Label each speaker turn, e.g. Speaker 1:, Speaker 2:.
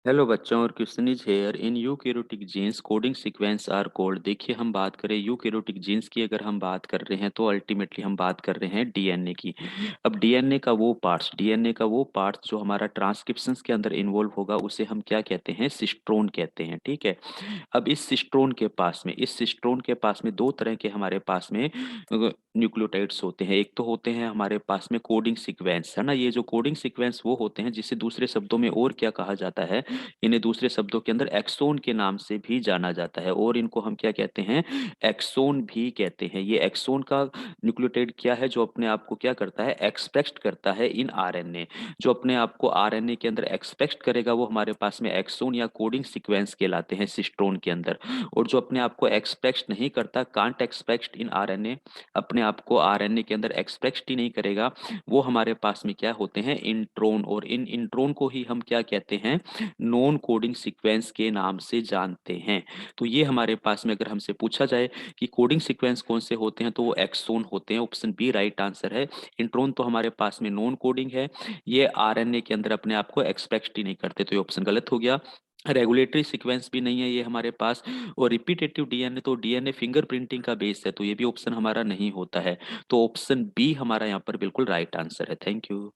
Speaker 1: Hello बच्चों और question is here in eukaryotic genes coding sequence are called. देखिए हम बात करें यूकैरियोटिक जीन्स की, अगर हम बात कर रहे हैं तो अल्टीमेटली हम बात कर रहे हैं डीएनए की। अब डीएनए का वो पार्ट्स जो हमारा ट्रांसक्रिप्शंस के अंदर इन्वॉल्व होगा उसे हम क्या कहते हैं, सिस्ट्रोन कहते हैं। ठीक है। अब इस सिस्ट्रोन के पास में दो तरह के हमारे पास में न्यूक्लियोटाइड्स होते हैं। एक तो होते हैं हमारे पास में कोडिंग सीक्वेंस, है ना। ये जो कोडिंग सीक्वेंस वो होते हैं जिसे दूसरे शब्दों में और क्या कहा जाता है, इन्हें दूसरे शब्दों के अंदर एक्सोन के नाम से भी जाना जाता है, और इनको हम क्या कहते हैं, एक्सोन भी कहते हैं। ये एक्सोन का न्यूक्लियोटाइड क्या है, जो अपने आप को क्या करता है, एक्सप्रेस करता है इन आरएनए। जो अपने आप को आरएनए के अंदर एक्सप्रेस करेगा वो हमारे पास में एक्सोन या कोडिंग सीक्वेंस कहलाते हैं सिस्ट्रोन के अंदर। और जो अपने आप को एक्सप्रेस नहीं करता, कांट एक्सप्रेस इन आरएनए, अपने आप को आरएनए के अंदर एक्सप्रेस ही नहीं करेगा, वो हमारे पास में क्या होते हैं, इंट्रोन। और इन इंट्रोन को ही हम क्या कहते हैं, नॉन कोडिंग सीक्वेंस के नाम से जानते हैं। तो ये हमारे पास में अगर हमसे पूछा जाए कि कोडिंग सीक्वेंस कौन से होते हैं, तो वो एक्सोन होते हैं। ऑप्शन बी राइट आंसर है। इंट्रोन तो हमारे पास में नॉन कोडिंग है, ये आरएनए के अंदर अपने आप को एक्सप्रेस ही नहीं करते, तो ये ऑप्शन गलत हो गया। रेगुलेटरी सीक्वेंस भी नहीं है ये हमारे पास। और रिपीटेटिव डीएनए, तो डीएनए फिंगरप्रिंटिंग का बेस है, तो ये भी ऑप्शन हमारा नहीं होता है। तो ऑप्शन बी हमारा यहाँ पर बिल्कुल राइट आंसर है। Thank you.